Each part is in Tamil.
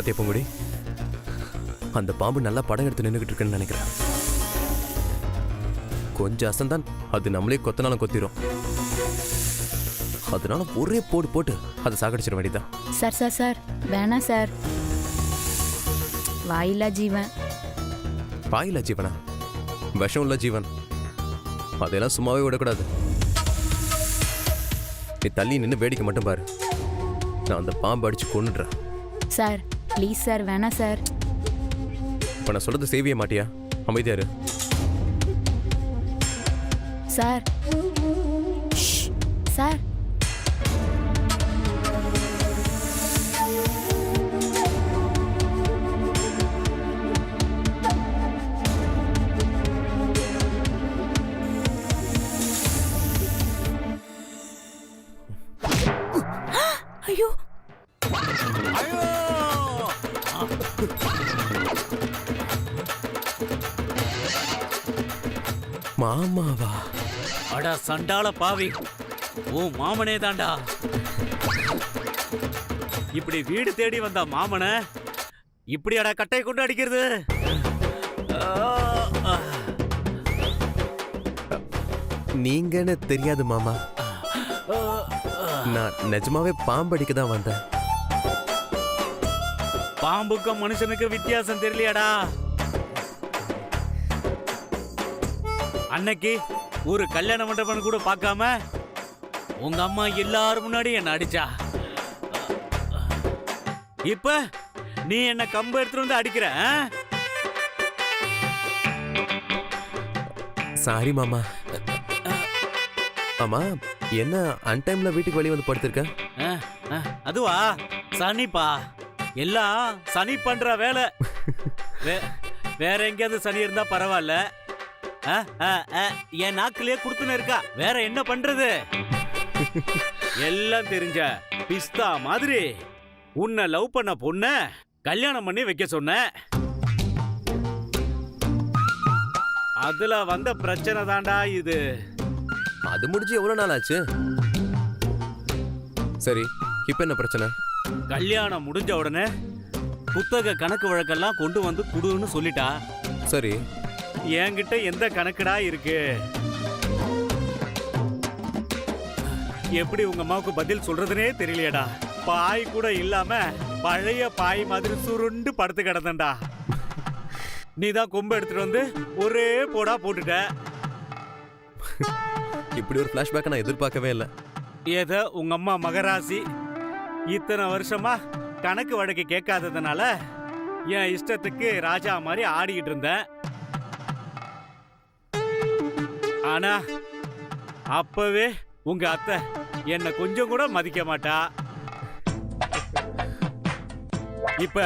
பாத்தியா பூங்குடி, அந்த பாம்பு நல்லா படம் எடுத்து நின்றுகிட்டு இருக்குன்னு நினைக்கிறேன். கொஞ்சம் அசந்தான் அது நம்மளே கொத்தனாலும் கொத்திரும். அதனால ஒரே போடு போட்டு அதை சாகடிச்சிட வேண்டியதான். சார் சார் சார் வேணாம் சார். வாயில்லா ஜீவன். வாயில்லா ஜீவனா? விஷம் உள்ள ஜீவன். அதெல்லாம் சும்மாவே விடக்கூடாது. நீ தள்ளி நின்று வேடிக்கை மட்டும் பாரு, நான் அந்த பாம்பு அடிச்சு கொன்னுடுறேன். சார் ப்ளீஸ் சார், வேணாம் சார். இப்போ நான் சொல்றது செய்விய மாட்டியா? அமைதியாரு. சார் சார் ஐயோ மாமாவா? அடா சண்டால பாவி, ஓ மாமனே தாண்டா. இப்படி வீடு தேடி வந்த மாமன இப்படி அடா கட்டையை கொண்டு அடிக்கிறது? நீங்கன்னு தெரியாது மாமா, நான் நிஜமாவே பாம்பு அடிக்க தான் வந்தேன். பாம்புக்கும் மனுஷனுக்கு வித்தியாசம் தெரியலையாடா? அன்னைக்கு ஒரு கல்யாண மண்டபம் கூட பார்க்காம உங்க அம்மா எல்லாரும் முன்னாடி என்ன அடிச்சா. இப்ப நீ என்ன கம்பு எடுத்துட்டு வந்து அடிக்கிற? சாரி மாமா. ஆமா, என்ன அன்டைம்ல வீட்டுக்கு வெளியே வந்து படுத்திருக்க? அதுவா, சனிப்பா. எல்லாம் சனி பண்ற வேலை. வேற எங்கேயாவது சனி இருந்தா பரவாயில்ல, என் நாக்கிலே குடுத்துன்னு இருக்கா. வேற என்ன பண்றது? எல்லாம் தெரிஞ்ச பிஸ்தா மாதிரி உன்னை லவ் பண்ண பொண்ண கல்யாணம் பண்ணி வைக்க சொன்ன. அதுல வந்த பிரச்சனை தாண்டா இது. அது முடிஞ்சு எவ்வளவு நாள் ஆச்சு? சரி, இப்ப என்ன பிரச்சனை? கல்யாணம் முடிஞ்ச உடனே புத்தக கணக்கு வழக்கெல்லாம் கொண்டு வந்து குடுன்னு சொல்லிட்டா. சரி, என்கிட்ட எந்த கணக்குடா இருக்கு? எப்படி உங்க அம்மாவுக்கு பதில் சொல்றதுனே தெரியலையடா. பாய் கூட இல்லாம பழைய பாய் மாதிரி சுருண்டு படுத்து கிடந்தண்டா. நீதான் கொம்பு எடுத்துட்டு வந்து ஒரே போடா போட்டுட்ட. இப்படி ஒரு பிளாஷ்பேக் நான் எதிர்பார்க்கவே இல்லை. ஏதோ உங்க அம்மா மகராசி இத்தனை வருஷமா கணக்கு வழக்கு கேட்காததுனால என் இஷ்டத்துக்கு ராஜா மாதிரி ஆடிக்கிட்டு இருந்தேன். ஆனா அப்பவே உங்க அத்தை என்ன கொஞ்சம் கூட மதிக்க மாட்டா. இப்ப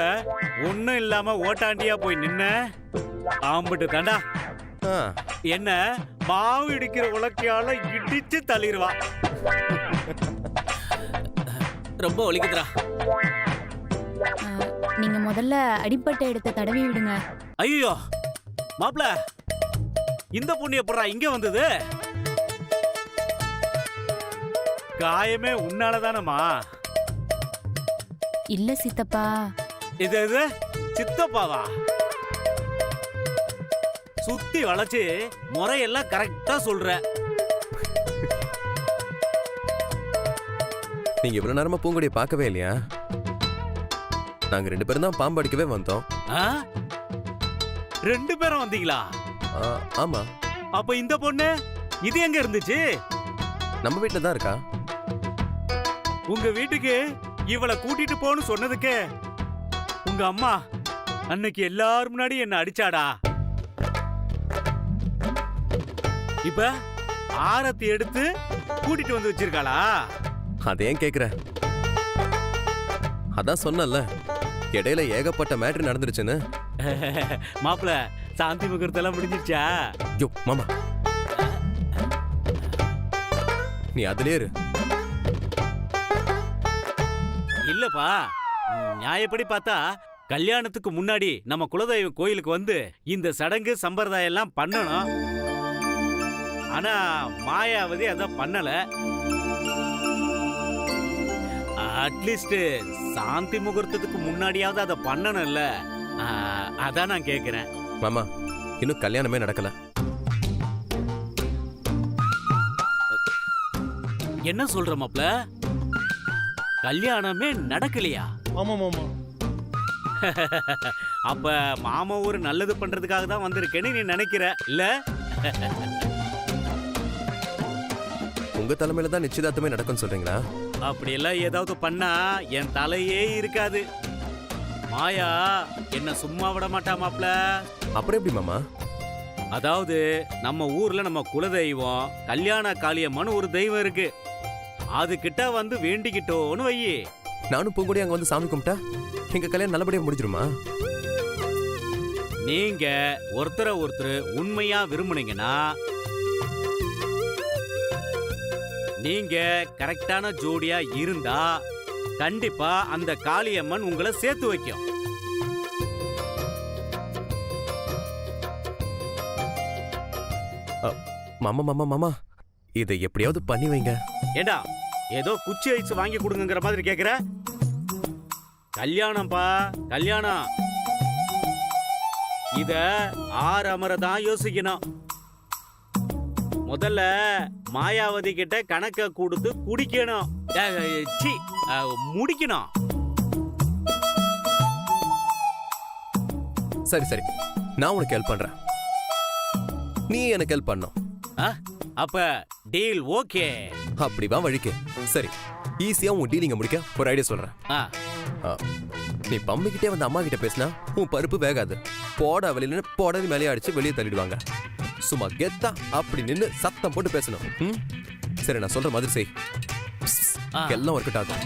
ஒண்ணும் இல்லாம ஓட்டாண்டியா போய் நின்ன ஆம்பிட்டு தாண்டா என்ன மாவு இடிக்கிற உலக்கையால இடிச்சு தள்ளிடுவா. ரொம்ப ஒலிக்குதுடா. நீங்க முதல்ல அடிப்பட்ட இடத்தை தடவி விடுங்க. ஐயோ மாப்ள, இந்த பொண்ணு எப்படா இங்க வந்தது? காயமே உன்னாலதானமா? இல்ல சித்தப்பா. இது சித்தப்பாவா? சுத்தி வளைச்சு முறையெல்லாம் கரெக்டா சொல்ற. நீங்க இவ்வளவு நேரமா பூங்குடியை பார்க்கவே இல்லையா? நாங்க 2 பேரும் தான் பாம்பு அடிக்கவே வந்தோம். 2 பேரும் வந்தீங்களா? ஆமா. அப்ப இந்த பொண்ணு இது எங்க இருந்துச்சு? நம்ம வீட்டுல தான் இருக்கா. உங்க வீட்டுக்கு இவளை கூட்டிட்டு போன்னு சொன்னதுக்கு உங்க அம்மா அன்னைக்கு எல்லாரும் முன்னாடி என்ன அடிச்சாடா. இப்ப ஆரத்தி எடுத்து கூட்டிட்டு வந்து வச்சிருக்காளா? அதையும் கேக்குற? அதான் சொன்னல, இடையில ஏகப்பட்ட மேட்ரு நடந்துருச்சுன்னு. மாப்பிள, சாந்தி முகூர்த்தெல்லாம் முடிஞ்சிருச்சா? யோ மாமா, நீ அதுலயே இரு. இல்லப்பா, நியாயப்படி பார்த்தா கல்யாணத்துக்கு முன்னாடி நம்ம குலதெய்வ கோயிலுக்கு வந்து இந்த சடங்கு சம்பிரதாயம் எல்லாம் பண்ணணும். ஆனா மாயாவதி அத பண்ணல. அட்லீஸ்ட் சாந்தி முகூர்த்தத்துக்கு முன்னாடியாவது அதை பண்ணணும்ல. அதான் நான் கேக்குறேன். மாமா இன்னும் கல்யாணமே நடக்கல. என்ன சொல்ற மாப்ள? கல்யாணமே நடக்கலையா? ஆமா மாமா. அப்ப மாமா ஒரு நல்லது பண்றதுக்காக தான் வந்திருக்கேன்னு நீ நினைக்கிற இல்ல? உங்க தலைமையில தான் நிச்சயதார்த்தமே நடக்கும்னு சொல்றீங்களா? அப்படியெல்லாம் ஏதாவது பண்ணா என் தலையே இருக்காது. மாயா என்ன சும்மா விட மாட்டா மாப்ள. அப்புறம் எப்படி மாமா? அதாவது நம்ம ஊர்ல நம்ம குலதெய்வம் கல்யாண காளியம்மன் ஒரு தெய்வம் இருக்கு. அது கிட்ட வந்து வேண்டிக்கிட்டோன்னு வையி. நானும் பூங்கொடி அங்க வந்து சாமி கும்பிட்டா எங்க கல்யாணம் நல்லபடியா முடிஞ்சிருமா? நீங்க ஒருத்தரை ஒருத்தர் உண்மையா விரும்புனீங்கன்னா, நீங்க கரெக்டான ஜோடியா இருந்தா கண்டிப்பா அந்த காளியம்மன் உங்களை சேர்த்து வைக்கும். மாமா மாமா மாமா இதை எப்படியாவது பண்ணி வைங்க. ஏண்டா ஏதோ குச்சி ஐஸ் வாங்கி கொடுங்கிற மாதிரி கேக்குற? கல்யாணம்ப்பா கல்யாணம். இத ஆரமரதான் யோசிக்கணும். முதல்ல மாயாவதி கிட்ட கணக்க கொடுத்து குடிக்கணும். சி முடிக்கணும். சரி சரி நான் உனக்கு ஹெல்ப் பண்றேன், நீ எனக்கு ஹெல்ப் பண்ணும். அப்ப டீல் ஓகே. அப்படி வா வழிக்கு. சரி ஈஸியா உன் டீலிங்க முடிக்க ஒரு ஐடியா சொல்றேன். நீ பம்மி கிட்டே வந்து அம்மா கிட்ட பேசினா உன் பருப்பு வேகாது. போட வெளியில போடது மேலே அடிச்சு வெளியே தள்ளிடுவாங்க. சும்மா கெத்தா அப்படி நின்னு சத்தம் போட்டு பேசணும். சரி நான் சொல்ற மாதிரி செய். எல்லாம் ஒர்க் அவுட் ஆகும்.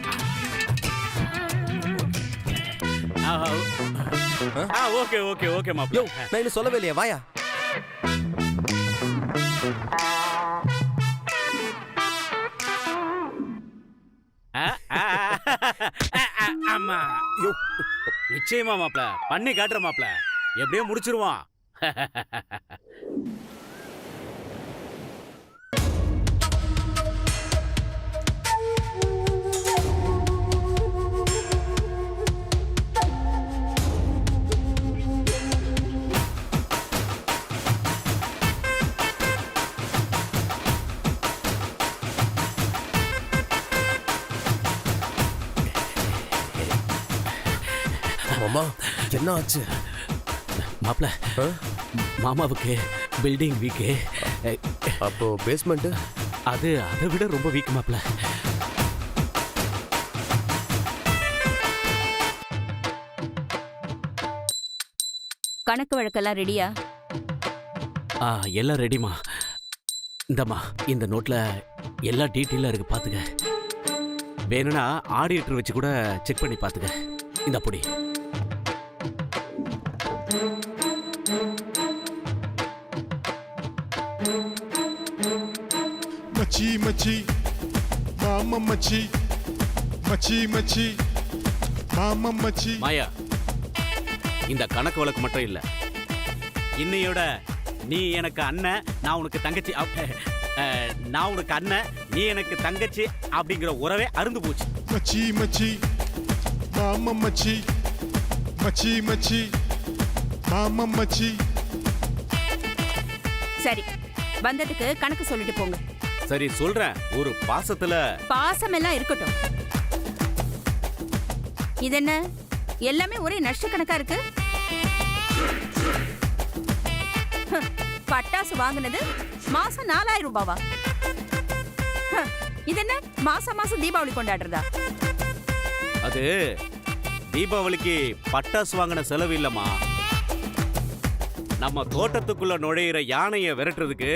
ஓகே ஓகே ஓகே மாப்ள. நான் இன்னும் சொல்லவே இல்லையா, வாயா. ஆமா நிச்சயமா மாப்ள, பண்ணி காட்டுற மாப்ள. எப்படியோ முடிச்சிருவான். மாமா என்ன ஆச்சு? மாப்ள மாமாவுக்கு பில்டிங் வீக்கு. அப்போ பேஸ்மெண்ட் அது அதை விட ரொம்ப வீக் மாப்ள. கணக்கு வழக்கெல்லாம் ரெடியா? எல்லாம் ரெடிமா. இந்தம்மா இந்த நோட்ல எல்லா டீட்டெயிலா இருக்கு, பாத்துக்க. வேணும்னா ஆடிட்டர் வச்சு கூட செக் பண்ணி பாத்துக்க. இந்த பொடி மச்சி மச்சி மாமா மச்சி மச்சி மச்சி மாமா மச்சி. மாயா இந்த கணக்கு வழக்கு மட்டும் இல்ல, இன்னையோட நீ எனக்கு அண்ணன், நான் உனக்கு தங்கச்சி. நான் உனக்கு அண்ணன், நீ எனக்கு தங்கச்சி அப்படிங்கிற உறவே அருந்து போச்சு. மச்சி மச்சி மாமா மச்சி மச்சி மச்சி மாமா மச்சி. சரி வந்ததுக்கு கணக்கு சொல்லிட்டு போங்க. சரி சொல்றேன். ஒரு பாசத்துல பாசம் எல்லாம் இருக்கட்டும். இது என்ன எல்லாமே ஒரே நஷ்ட கணக்கா இருக்கு? பட்டாசு வாங்குனது மாசம் 4000 ரூபாவா? இது என்ன மாசம் மாசம் தீபாவளி கொண்டாடுறதா? அது தீபாவளிக்கு பட்டாசு வாங்கின செலவு இல்லம்மா. நம்ம தோட்டத்துக்குள்ள நுழையிற யானையை விரட்டுறதுக்கு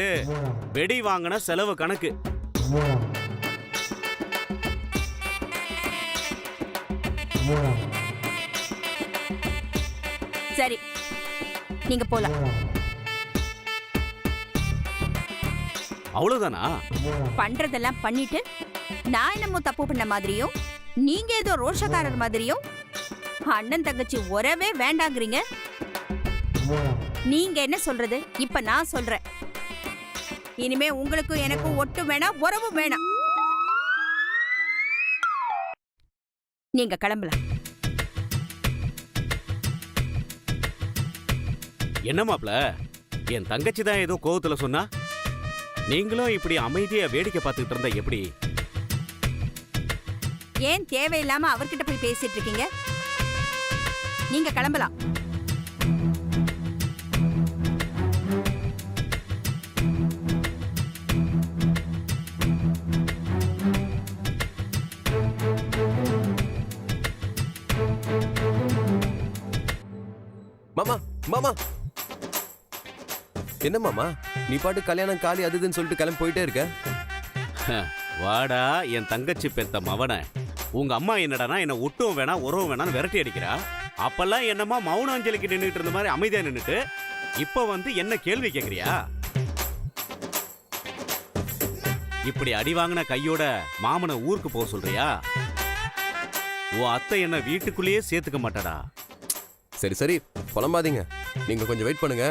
வெடி வாங்கின செலவு கணக்கு. சரி நீங்க போலாம். அவ்வளவுதானா? பண்றதெல்லாம் பண்ணிட்டு நான் என்னமோ தப்பு பண்ண மாதிரியும் நீங்க ஏதோ ரோஷக்காரர் மாதிரியும் அண்ணன் தங்கச்சி உறவே வேண்டாங்கிறீங்க. நீங்க என்ன சொல்றது? இப்ப நான் சொல்றேன், இனிமே உங்களுக்கும் எனக்கும் ஒட்டும் வேணாம், உறவும் வேணாம். நீங்க கிளம்பலாம். என்ன மாப்ள, என் தங்கச்சி தான் ஏதோ கோவத்துல சொன்னா, நீங்களும் இப்படி அமைதியா வேடிக்கை பார்த்துக்கிட்டு இருந்தா எப்படி? ஏன் தேவையில்லாம அவர்கிட்ட போய் பேசிட்டு இருக்கீங்க? நீங்க கிளம்பலாம். மாமா மாமா என்ன மாமா, நீ பாட்டு கல்யாணம் காலி அது இதுன்னு சொல்லிட்டு கிளம்பி போயிட்டே இருக்க. வாடா என் தங்கச்சி பெத்த மவன. உங்க அம்மா என்னடானா என்ன ஒட்டும் வேணாம் உறவும் வேணாம்னு விரட்டி அடிக்கிறா. அப்பெல்லாம் என்னமா மௌன அஞ்சலிக்கு நின்றுட்டு இருந்த மாதிரி அமைதியா நின்னுட்டு இப்ப வந்து என்ன கேள்வி கேக்குறியா? இப்படி அடி வாங்கின கையோட மாமனை ஊருக்கு போக சொல்றியா? உன் அத்தை என்ன வீட்டுக்குள்ளேயே சேர்த்துக்க மாட்டாடா. சரி சரி புலம்பாதீங்க, நீங்க கொஞ்சம் வெயிட் பண்ணுங்க.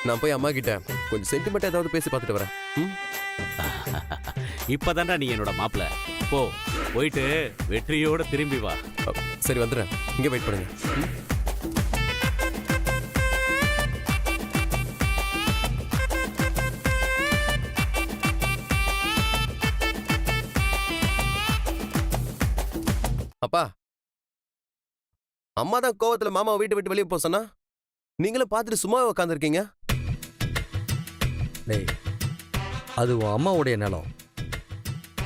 நான் போய் அம்மா கிட்ட கொஞ்சம் சென்டிமெண்ட் ஏதாவது பேசி பார்த்துட்டு வரேன். இப்பதான்டா நீ என்னோட மாப்பிள. போ, போயிட்டு வெற்றியோட திரும்பி வா. சரி வந்துடுறேன், இங்கே வெயிட் பண்ணுங்க. அப்பா, அம்மா தான் கோவத்துல மாமாவை வீட்டை விட்டு வெளியே போக சொன்னா, நீங்களும் பார்த்துட்டு சும்மா உட்காந்துருக்கீங்க. டேய், அது உன் அம்மாவுடைய நிலம்.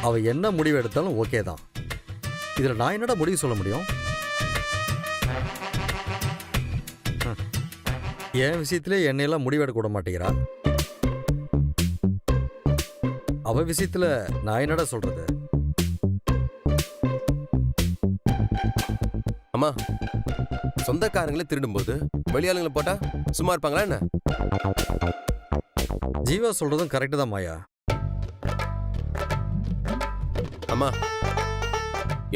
அவ என்ன முடிவு எடுத்தாலும் ஓகே தான். இதுல நான் என்னடா முடிவு சொல்ல முடியும்? என் விஷயத்திலே என்னையெல்லாம் முடிவெடுக்க விட மாட்டேங்கிறா. அவ விஷயத்துல நான் என்னடா சொல்றது? அம்மா, சொந்தக்காரங்களே திருடும்போது வெளியாளுங்களை போட்டா சும்மா இருப்பாங்களா என்ன? ஜீவா சொல்றதும் கரெக்டு தான் மாயா. அம்மா,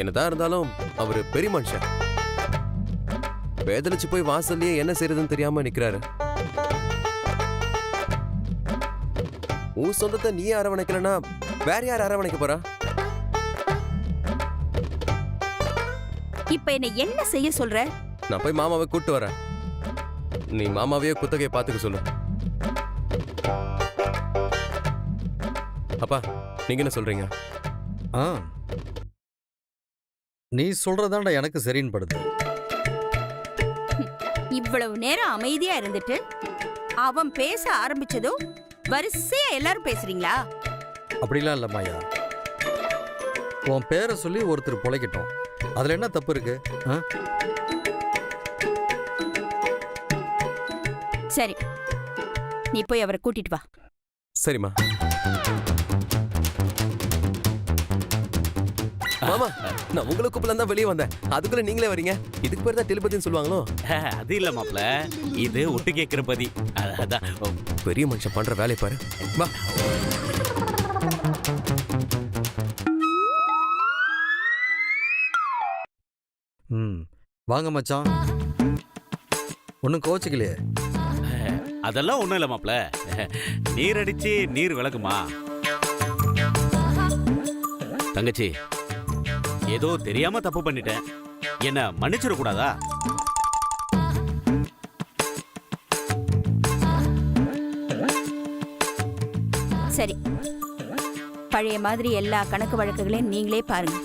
என்னதான் இருந்தாலும் அவரு பெரிய மனுஷன். வேதலிச்சு போய் வாசல்லையே என்ன செய்யறதுன்னு தெரியாம நிக்கிறாரு. உன் சொந்தத்தை நீ அரவணைக்கலன்னா வேற யார் அரவணைக்க போறா? இப்ப என்ன செய்ய சொல்ற? நான் போய் மாமாவை கூட்டு வரேன். நீ மாமாவையே குத்தகையை பார்த்துக்க சொல்லு. அப்பா, நீங்க என்ன சொல்றீங்க? ஆ, நீ சொல்றதாண்டா எனக்கு சரின்னு படுது. இவ்வளவு நேரம் அமைதியா இருந்துட்டு அவன் பேச ஆரம்பிச்சதும் வரிசையா எல்லாரும் பேசுறீங்களா? அப்படிலாம் இல்லை மாயா. உன் பேரை சொல்லி ஒருத்தர் பொழைக்கட்டும், அதுல என்ன தப்பு இருக்கு? சரி, நீ போய் அவரை கூட்டிட்டு வா. சரிம்மா. மாமா, நான் உங்களை கூப்பிடலாம் தான் வெளியே வந்தேன். அதுக்குள்ள நீங்களே வரீங்க. இதுக்கு பேர் தான் டெலிபதின்னு சொல்லுவாங்களோ? அது இல்ல மாப்ள, இது ஒட்டு கேட்கிற பதி. அதான் பெரிய மனுஷன் பண்ற வேலையை பாரு. வா. வாங்க மச்சான். ஒன்னும் கோச்சிக்கலையே? அதெல்லாம் ஒண்ணும் இல்ல மாப்ள, நீர் அடிச்சு நீர் விளக்குமா? தங்கச்சி, ஏதோ தெரியாம தப்பு பண்ணிட்டேன், என்ன மன்னிச்சிட கூடாதா? சரி, பழைய மாதிரி எல்லா கணக்கு வழக்குகளையும் நீங்களே பாருங்க.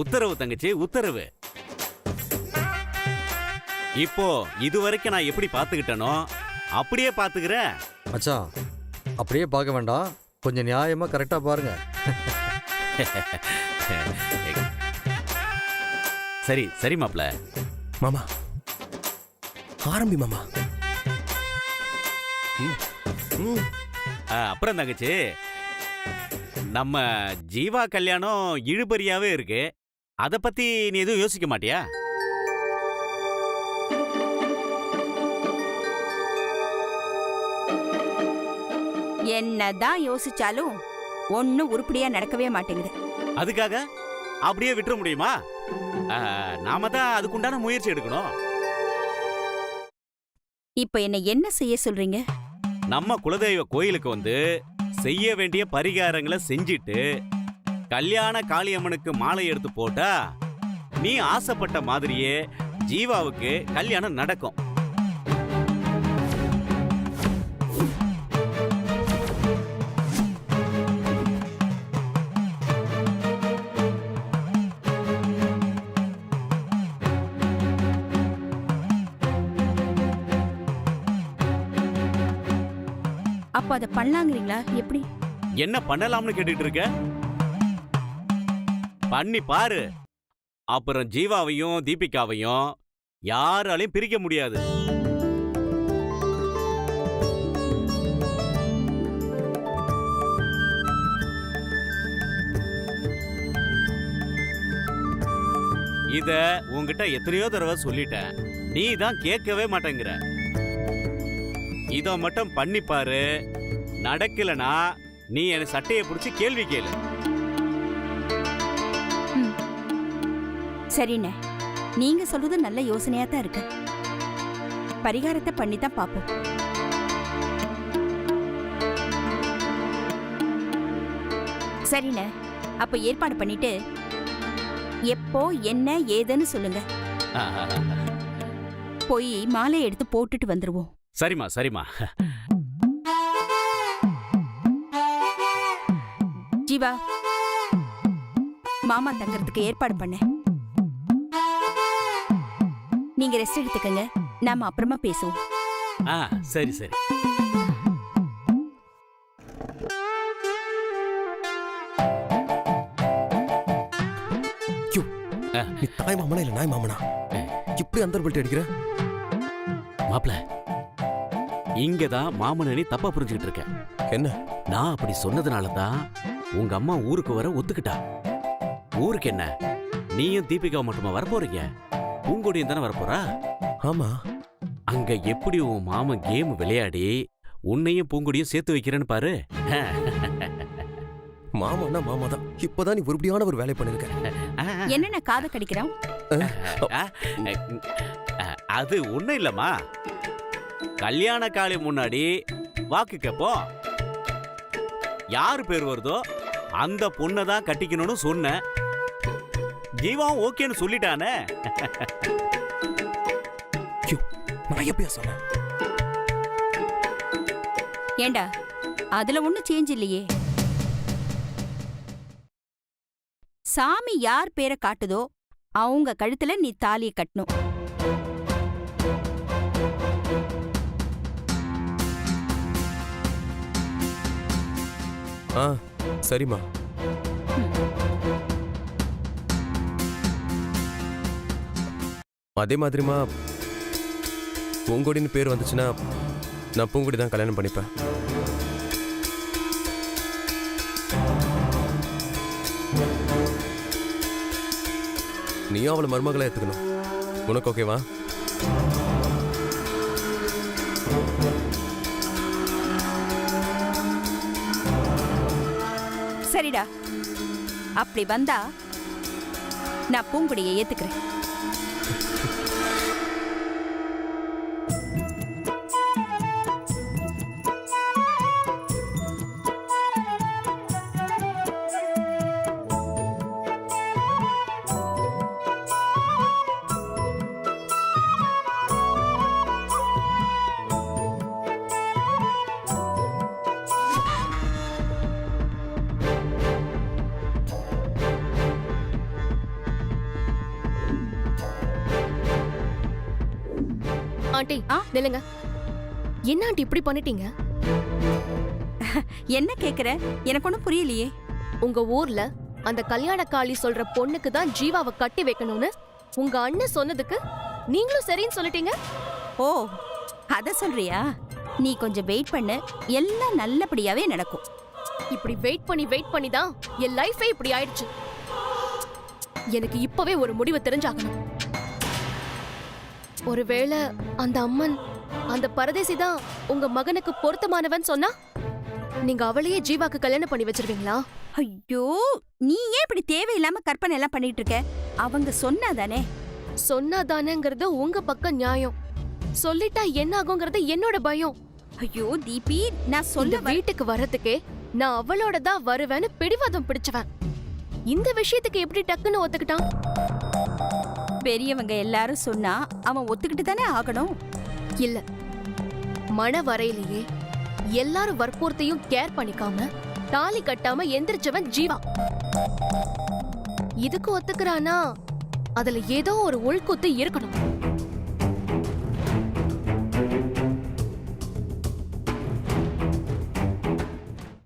உத்தரவு தங்கச்சி, உத்தரவு. இப்போ இதுவரைக்கும் நான் எப்படி பாத்துக்கிட்டனோ அப்படியே பாத்துக்கிறேன். மச்சான், அப்படியே பார்க்க வேண்டாம், கொஞ்சம் நியாயமா கரெக்டா பாருங்க. சரி சரி மாப்ள. மாமா, ஆரம்பி மாமா. அப்புறம் தங்கச்சி, நம்ம ஜீவா கல்யாணம் இழுபறியாவே இருக்கு. அத பத்தி நீ எதுவும் யோசிக்க மாட்டியா? என்னதான் யோசிச்சாலும் ஒன்னும் உருப்படியா நடக்கவே மாட்டேங்குது. அதுக்காக அப்படியே விட்டுற முடியுமா? நாம தான் அதுக்குண்டான முயற்சி எடுக்கணும். இப்ப என்ன செய்ய சொல்றீங்க? நம்ம குலதெய்வ கோயிலுக்கு வந்து செய்ய வேண்டிய பரிகாரங்களை செஞ்சிட்டு கல்யாண காளியம்மனுக்கு மாலை எடுத்து போட்டா நீ ஆசைப்பட்ட மாதிரியே ஜீவாவுக்கு கல்யாணம் நடக்கும். அப்ப அதை பண்ணலாங்கிறீங்களா? எப்படி? என்ன பண்ணலாம்னு கேட்டுட்டு இருக்க? பண்ணி பாரு. அப்புறம் ஜீவாவையும் தீபிகாவையும் யாராலையும் பிரிக்க முடியாது. இத உன்கிட்ட எத்தனையோ தடவை சொல்லிட்டேன், நீ தான் கேட்கவே மாட்டேங்கிற. இத மட்டும் பண்ணி பாரு. நடக்கலனா நீ என் சட்டையை பிடிச்சி கேள்வி கேளு. சரிண்ணே, நீங்க சொல்றது நல்ல யோசனையா தான் இருக்கு. பரிகாரத்தை பண்ணி தான் பாப்போம். சரிண்ணே, அப்ப ஏற்பாடு பண்ணிட்டு எப்போ என்ன ஏதுன்னு சொல்லுங்க. போய் மாலை எடுத்து போட்டுட்டு வந்துருவோம். சரிம்மா சரிம்மா. ஜீவா, மாமா தங்கறதுக்கு ஏற்பாடு பண்ண. நீங்க ரெஸ்ட் எடுத்துக்கங்க, நாம அப்புறமா பேசுவோம். சரி சரி. நீ தாய் மாமனா இல்ல நாய் மாமனா? இப்படி அந்த பல்ட்டி அடிக்கிற? மாப்ள, இங்கதான் மாமனை நீ தப்பா புரிஞ்சுக்கிட்டு இருக்க. என்ன? நான் அப்படி சொன்னதுனால தான் உங்க அம்மா ஊருக்கு வர ஒத்துக்கிட்டா. ஊருக்கு என்ன, நீயும் தீபிகா மட்டுமா வரப்போறீங்க? பூங்கொடியும் தானே வரப்போறா? ஆமா. அங்க எப்படி உன் மாமன் கேம் விளையாடி உன்னையும் பூங்கொடியும் சேர்த்து வைக்கிறேன்னு பாரு. மாமானா மாமா தான். இப்பதான் நீ உருப்படியான ஒரு வேலை பண்ணிருக்க. என்னென்ன காதை கடிக்கிறான்? அது ஒண்ணும் இல்லம்மா, கல்யாண காலை முன்னாடி வாக்கு கேப்போம். யாரு பேர் வருதோ அந்த பொண்ணை தான் கட்டிக்கணும்னு சொன்ன. ஜீவாவும் ஓகேன்னு சொல்லிட்டானே. நான் எப்பயா சொன்னேன்? ஏண்டா, அதுல ஒண்ணும் சேஞ்ச் இல்லையே. சாமி யார் பேரை காட்டுதோ அவங்க கழுத்துல நீ தாலியை கட்டணும். சரிம்மா. அதே மாதிரிமா பூங்கொடின்னு பேர் வந்துச்சுன்னா நான் பூங்கொடி தான் கல்யாணம் பண்ணிப்பேன். நீயும் அவளை மருமகளை ஏத்துக்கணும். உனக்கு ஓகேவா? சரிடா, அப்படி வந்தா நான் பூங்குடியை ஏத்துக்கிறேன். ஆண்டி, நில்லுங்க. என்ன ஆண்டி இப்படி பண்ணிட்டீங்க? என்ன கேக்குற? எனக்கு ஒண்ணும் புரியலையே. உங்க ஊர்ல அந்த கல்யாண காளி சொல்ற பொண்ணுக்கு தான் ஜீவாவை கட்டி வைக்கணும்னு உங்க அண்ணன் சொன்னதுக்கு நீங்களும் சரின்னு சொல்லிட்டீங்க. ஓ, அத சொல்றியா? நீ கொஞ்சம் வெயிட் பண்ணு, எல்லாம் நல்லபடியாவே நடக்கும். இப்படி வெயிட் பண்ணி தான் என் லைஃபே இப்படி ஆயிடுச்சு. எனக்கு இப்பவே ஒரு முடிவு தெரிஞ்சாகணும். ஒருவேளை அந்த அம்மன், அந்த பரதேசி தான் உங்க மகனுக்கு பொருத்தமானவன் சொன்னா நீங்க அவளையே ஜீவாக்கு கல்யாணம் பண்ணி வச்சிருவீங்களா? ஐயோ, நீ ஏன் இப்படி தேவையில்லாம கற்பனை எல்லாம் பண்ணிட்டு இருக்க? அவங்க சொன்னாதானே. சொன்னாதானேங்கிறது உங்க பக்கம் நியாயம். சொல்லிட்டா என்ன ஆகுங்கிறது என்னோட பயம். ஐயோ தீபி, நான் இந்த சொல்ல வீட்டுக்கு வர்றதுக்கே நான் அவளோட தான் வருவேன்னு பிடிவாதம் பிடிச்சவன். இந்த விஷயத்துக்கு எப்படி டக்குன்னு ஒத்துக்கிட்டான்? பெரியவங்க எல்லாரும் சொன்னா அவன் ஒத்துக்கிட்டு தானே ஆகணும். இல்ல, மன வரையிலேயே எல்லாரும் வற்புறுத்தையும் கேர் பண்ணிக்காம தாலி கட்டாம எந்திரிச்சவன் ஜீவா. இதுக்கு ஒத்துக்கிறானா அதுல ஏதோ ஒரு உள்குத்து இருக்கணும்.